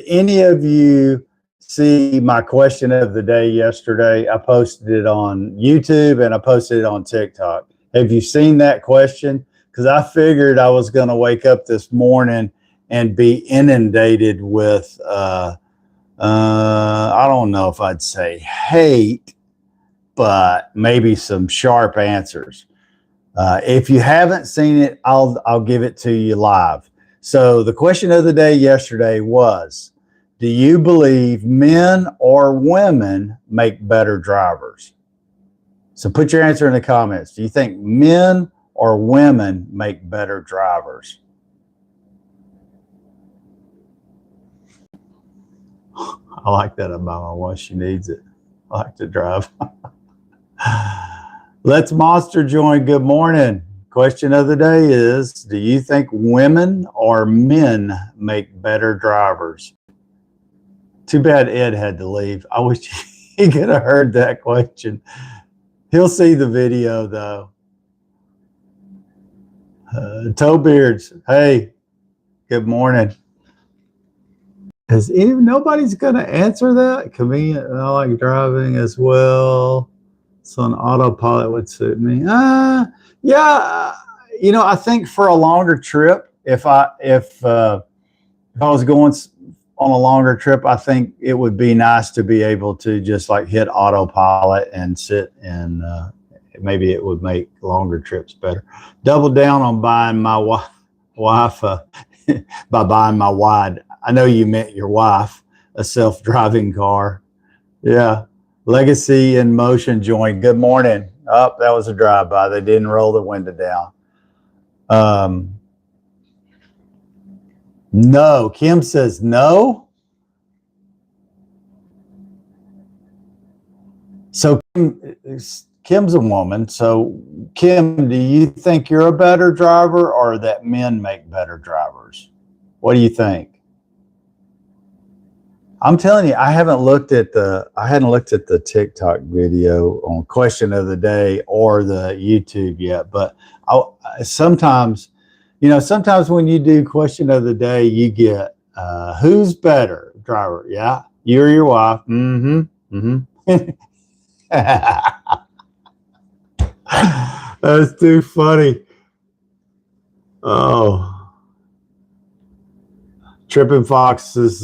any of you see my question of the day yesterday? I posted it on YouTube and I posted it on TikTok. Have you seen that question? Because I figured I was going to wake up this morning and be inundated with, I don't know if I'd say hate, but maybe some sharp answers. If you haven't seen it, I'll give it to you live. So the question of the day yesterday was, do you believe men or women make better drivers? So put your answer in the comments. Do you think men or women make better drivers? I like that about my wife. She needs it. I like to drive. Let's Monster join. Good morning. Question of the day is, do you think women or men make better drivers? Too bad Ed had to leave. I wish he could have heard that question. He'll see the video though. Toe Beards, hey, good morning. Nobody's going to answer that? Convenient, I like driving as well. So an autopilot would suit me. Yeah, I think for a longer trip, if I was going on a longer trip, I think it would be nice to be able to just like hit autopilot and sit, and maybe it would make longer trips better. Double down on buying my wife by buying my wide. I know you meant your wife, a self-driving car. Yeah. Legacy in Motion joined. Good morning. Oh, that was a drive-by. They didn't roll the window down. No. Kim says no. So Kim's a woman. So, Kim, do you think you're a better driver or that men make better drivers? What do you think? I'm telling you, I hadn't looked at the TikTok video on question of the day or the YouTube yet, but sometimes, sometimes when you do question of the day, you get who's better driver? Yeah, you or your wife? Mm-hmm. Mm-hmm. That's too funny. Oh. Tripping Fox is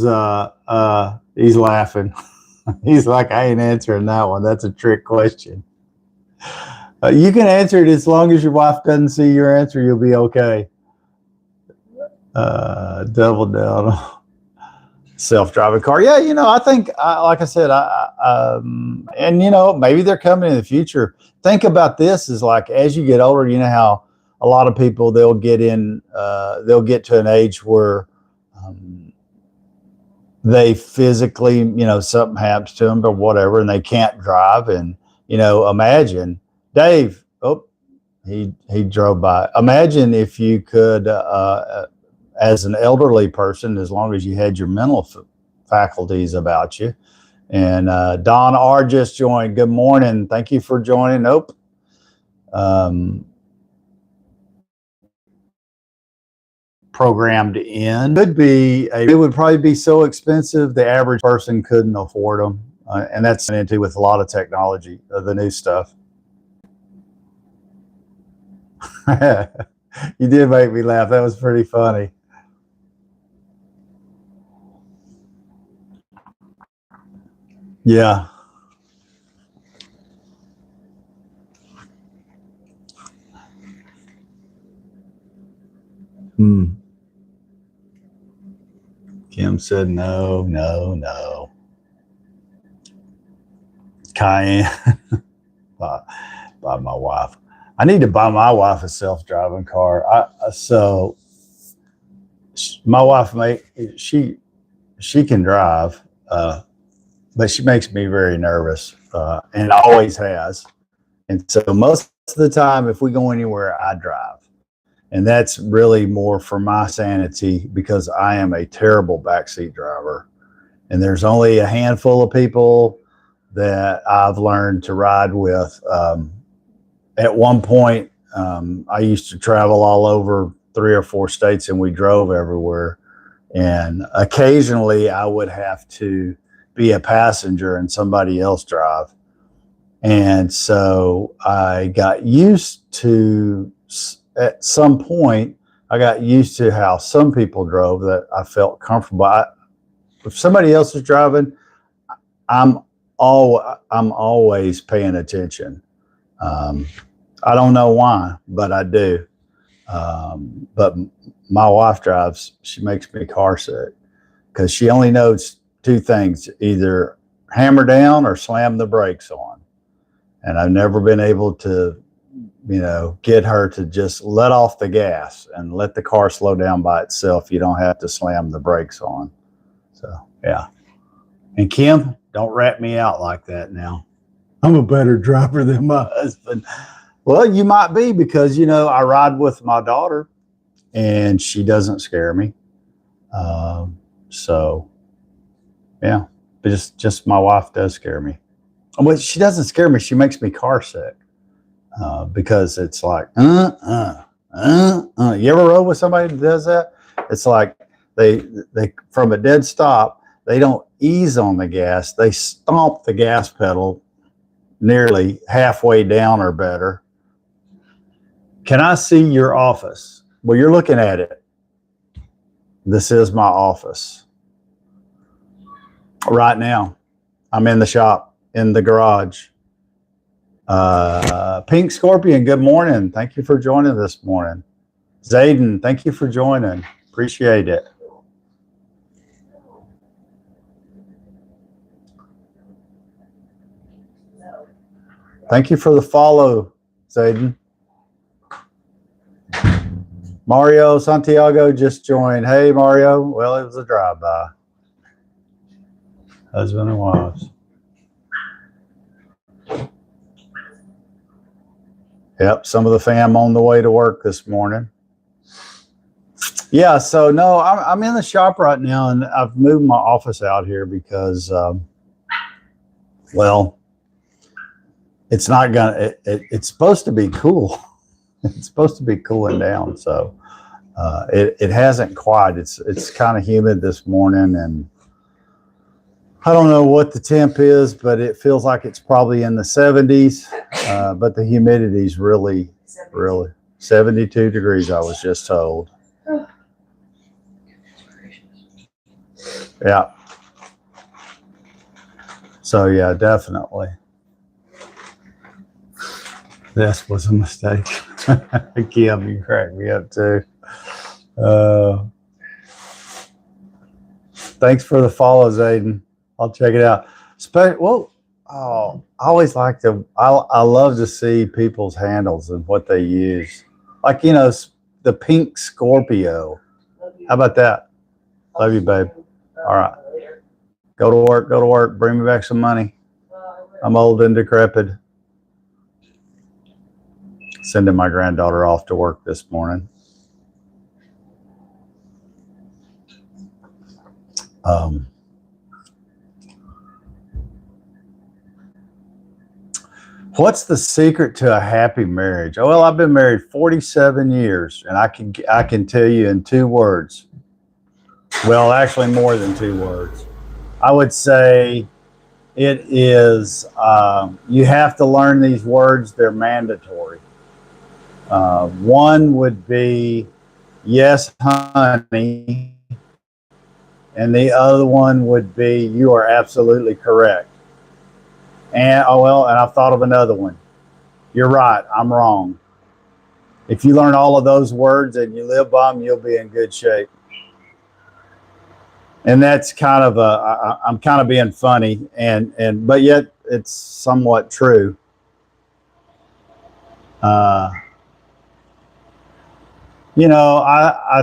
he's laughing. He's like, I ain't answering that one. That's a trick question. You can answer it as long as your wife doesn't see your answer. You'll be okay. Double down. Self-driving car. Yeah, I think, like I said, and maybe they're coming in the future. Think about this: is like as you get older, you know how a lot of people they'll get to an age where they physically, something happens to them or whatever, and they can't drive. And imagine Dave. Oh, he drove by. Imagine if you could, as an elderly person, as long as you had your mental faculties about you. And Don R just joined. Good morning. Thank you for joining. Nope. Programmed in it would probably be so expensive the average person couldn't afford them, and that's into with a lot of technology, the new stuff. You did make me laugh. That was pretty funny. Yeah. Kim said no, no, no. Cayenne. by my wife. I need to buy my wife a self-driving car. So my wife she can drive, but she makes me very nervous, and always has. And so most of the time, if we go anywhere, I drive. And that's really more for my sanity because I am a terrible backseat driver. And there's only a handful of people that I've learned to ride with. At one point, I used to travel all over 3 or 4 states and we drove everywhere. And occasionally I would have to be a passenger and somebody else drive. And so I got used to, at some point, I got used to how some people drove that I felt comfortable. If somebody else is driving, I'm always paying attention. I don't know why, but I do. But my wife drives, she makes me car sick because she only knows 2 things, either hammer down or slam the brakes on. And I've never been able to, get her to just let off the gas and let the car slow down by itself. You don't have to slam the brakes on. So, yeah. And Kim, don't rat me out like that now. I'm a better driver than my husband. Well, you might be because, I ride with my daughter and she doesn't scare me. So, yeah, but just my wife does scare me. Well, she doesn't scare me. She makes me car sick because it's like, You ever rode with somebody that does that? It's like they from a dead stop, they don't ease on the gas. They stomp the gas pedal nearly halfway down or better. Can I see your office? Well, you're looking at it. This is my office. Right now, I'm in the shop, in the garage. Pink Scorpion, good morning. Thank you for joining this morning. Zayden, thank you for joining. Appreciate it. Thank you for the follow, Zayden. Mario Santiago just joined. Hey, Mario. Well, it was a drive-by. Husband and wives. Yep, some of the fam on the way to work this morning. Yeah, so no, I'm in the shop right now, and I've moved my office out here because, well, it's not gonna. It's supposed to be cool. It's supposed to be cooling down, so it hasn't quite. It's kind of humid this morning, and I don't know what the temp is, but it feels like it's probably in the 70s. But the humidity is really 72 degrees. I was just told. Yeah. So yeah, definitely. This was a mistake. Kim, you cracked me up too. Thanks for the follow, Zayden. I'll check it out. Well, oh, I always like to. I love to see people's handles and what they use. Like the pink Scorpio. How about that? Love you, babe. All right. Go to work. Go to work. Bring me back some money. I'm old and decrepit. Sending my granddaughter off to work this morning. What's the secret to a happy marriage? Oh, well, I've been married 47 years, and I can tell you in 2 words. Well, actually more than 2 words. I would say it is, you have to learn these words. They're mandatory. One would be, yes, honey. And the other one would be, you are absolutely correct. And and I've thought of another one. You're right, I'm wrong. If you learn all of those words and you live by them, you'll be in good shape. And that's kind of I'm kind of being funny, but yet it's somewhat true. I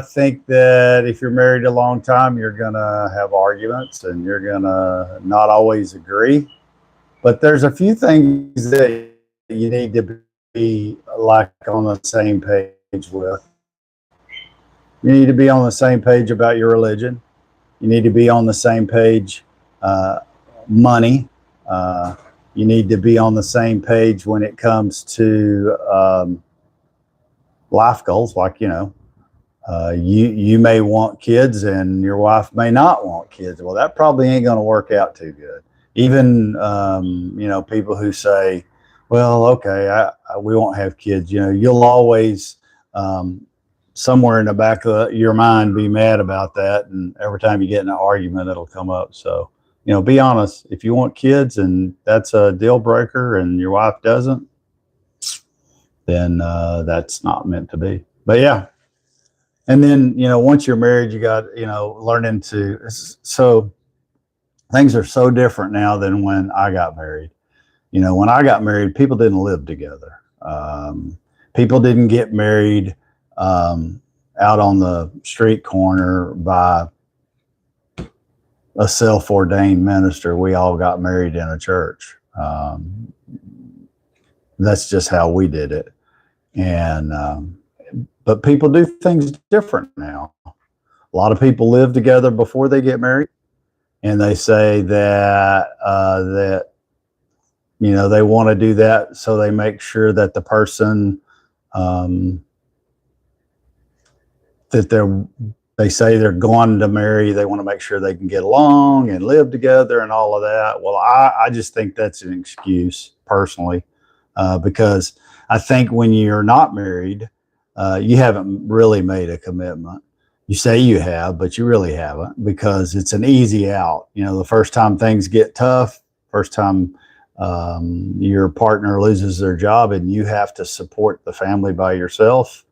think that if you're married a long time, you're gonna have arguments and you're gonna not always agree. But there's a few things that you need to be like on the same page with. You need to be on the same page about your religion. You need to be on the same page, money. You need to be on the same page when it comes to life goals. Like, you may want kids and your wife may not want kids. Well, that probably ain't going to work out too good. Even, people who say, well, okay, we won't have kids. You'll always, somewhere in the back of your mind, be mad about that. And every time you get in an argument, it'll come up. So, be honest. If you want kids and that's a deal breaker and your wife doesn't, then that's not meant to be. But yeah. And then, once you're married, you got, learning to, so things are so different now than when I got married. When I got married, people didn't live together. People didn't get married out on the street corner by a self-ordained minister. We all got married in a church. That's just how we did it. And but people do things different now. A lot of people live together before they get married, and they say that they want to do that so they make sure that the person that they say they're going to marry, they want to make sure they can get along and live together and all of that. Well, I just think that's an excuse personally, because I think when you're not married, you haven't really made a commitment. You say you have, but you really haven't, because it's an easy out. The first time things get tough, first time your partner loses their job and you have to support the family by yourself.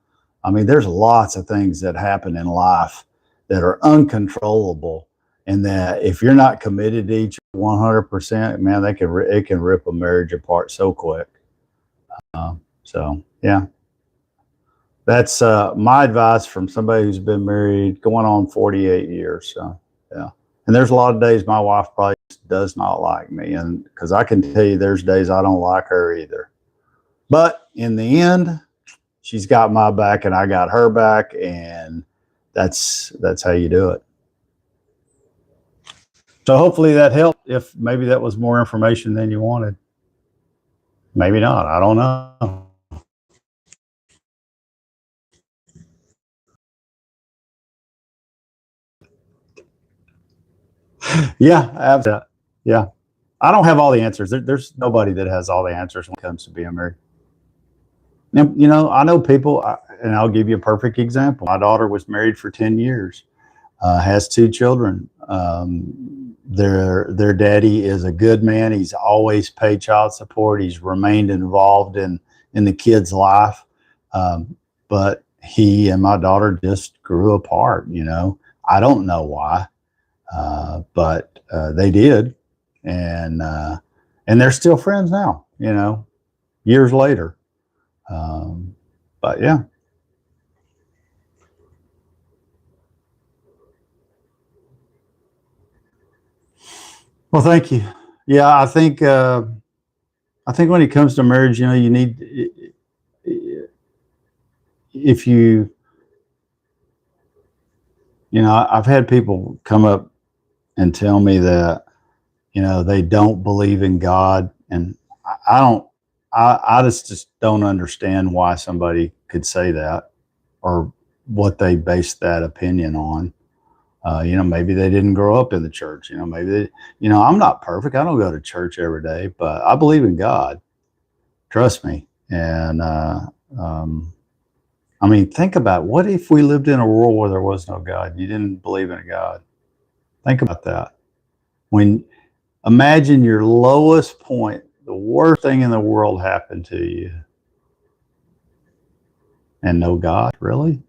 I mean, there's lots of things that happen in life that are uncontrollable, and that if you're not committed to each 100%, man, it can rip a marriage apart so quick. So yeah. That's my advice from somebody who's been married going on 48 years. So, yeah. And there's a lot of days my wife probably does not like me. And because I can tell you there's days I don't like her either. But in the end, she's got my back and I got her back, and that's how you do it. So hopefully that helped. If maybe that was more information than you wanted. Maybe not. I don't know. Yeah, absolutely. Yeah. I don't have all the answers. There's nobody that has all the answers when it comes to being married. And, I know people, and I'll give you a perfect example. My daughter was married for 10 years, has 2 children. Their daddy is a good man. He's always paid child support. He's remained involved in the kid's life. But he and my daughter just grew apart. I don't know why, but they did, and they're still friends now. Years later. But yeah. Well, thank you. Yeah, I think when it comes to marriage, you need, if I've had people come up and tell me that, they don't believe in God, and I don't, I just don't understand why somebody could say that, or what they base that opinion on. Maybe they didn't grow up in the church. Maybe I'm not perfect. I don't go to church every day, but I believe in God. Trust me. And I mean, think about, what if we lived in a world where there was no God? You didn't believe in a God. Think about that. Imagine your lowest point, the worst thing in the world happened to you, and no God, really?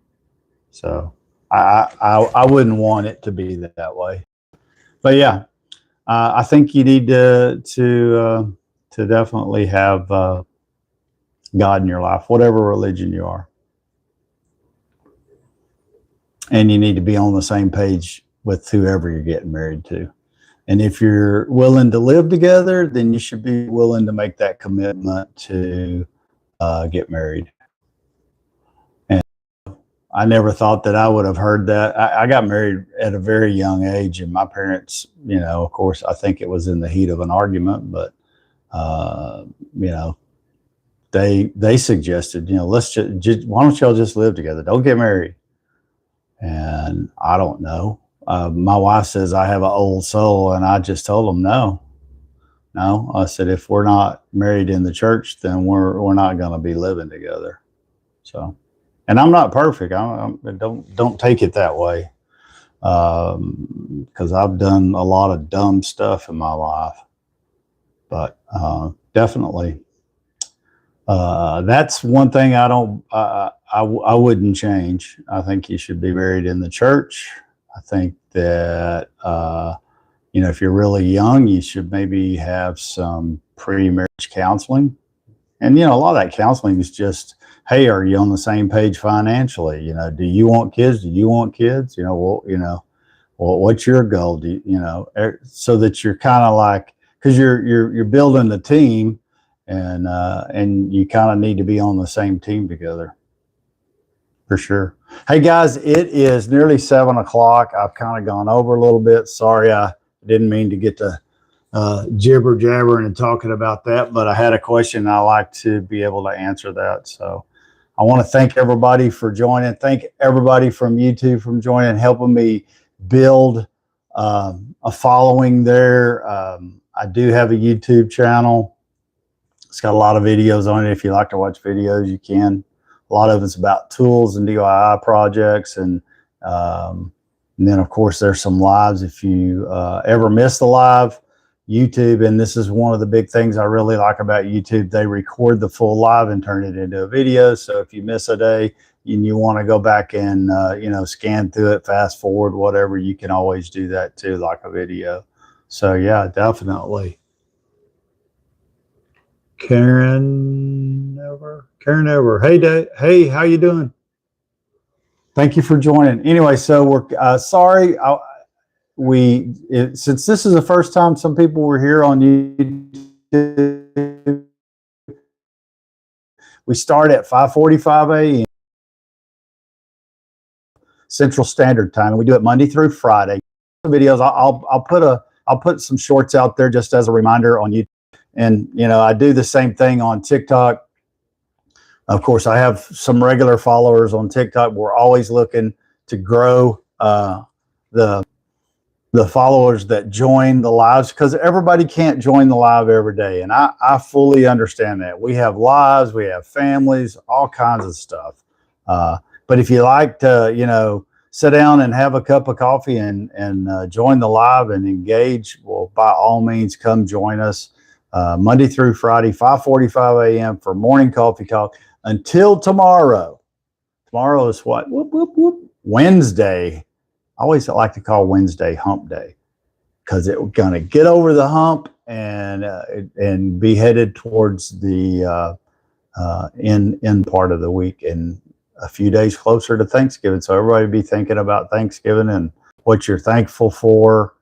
So I wouldn't want it to be that way. But yeah, I think you need to definitely have God in your life, whatever religion you are, and you need to be on the same page with whoever you're getting married to. And if you're willing to live together, then you should be willing to make that commitment to get married. And I never thought that I would have heard that. I got married at a very young age, and my parents, of course, I think it was in the heat of an argument, but uh, you know, they suggested, let's just why don't y'all just live together? Don't get married. And I don't know. My wife says I have an old soul, and I just told them no. No, I said, if we're not married in the church, then we're not going to be living together. So, and I'm not perfect. Don't take it that way, because I've done a lot of dumb stuff in my life. But definitely, that's one thing I wouldn't change. I think you should be married in the church. I think that if you're really young, you should maybe have some pre-marriage counseling. And a lot of that counseling is just, hey, are you on the same page financially? Do you want kids? Do you want kids? Well, what's your goal? So that you're kind of like, because you're building a team, and you kind of need to be on the same team together, for sure. Hey guys, it is nearly 7 o'clock. I've kind of gone over a little bit. Sorry, I didn't mean to get to jibber jabbering and talking about that, but I had a question, and I like to be able to answer that. So I want to thank everybody for joining. Thank everybody from YouTube for joining, helping me build a following there. I do have a YouTube channel. It's got a lot of videos on it. If you like to watch videos, you can. A lot of it's about tools and DIY projects, and then of course there's some lives. If you ever miss the live, YouTube, and this is one of the big things I really like about YouTube, they record the full live and turn it into a video. So if you miss a day and you want to go back and scan through it, fast forward, whatever, you can always do that too, like a video. So yeah, definitely. Karen Ever. Hey, Dave. Hey, how you doing? Thank you for joining. Anyway, so we're sorry. Since this is the first time some people were here on YouTube, We start at 5:45 a.m. Central Standard Time, and we do it Monday through Friday. Videos. I'll put some shorts out there just as a reminder on YouTube, and I do the same thing on TikTok. Of course, I have some regular followers on TikTok. We're always looking to grow the followers that join the lives, because everybody can't join the live every day. And I fully understand that. We have lives, we have families, all kinds of stuff. But if you like to, sit down and have a cup of coffee and join the live and engage, well, by all means, come join us Monday through Friday, 5:45 a.m. for morning coffee talk until tomorrow. Tomorrow is what? Whoop, whoop, whoop. Wednesday. I always like to call Wednesday hump day, because it's going to get over the hump and be headed towards the end part of the week, and a few days closer to Thanksgiving. So everybody be thinking about Thanksgiving and what you're thankful for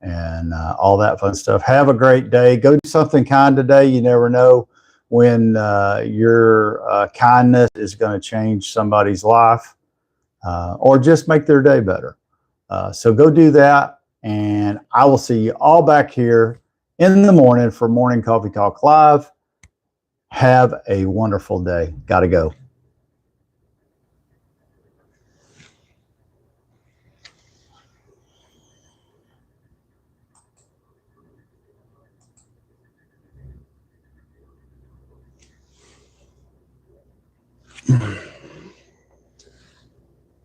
and all that fun stuff. Have a great day. Go do something kind today. You never know when your kindness is going to change somebody's life or just make their day better. So go do that, and I will see you all back here in the morning for Morning Coffee Talk Live. Have a wonderful day. Gotta go.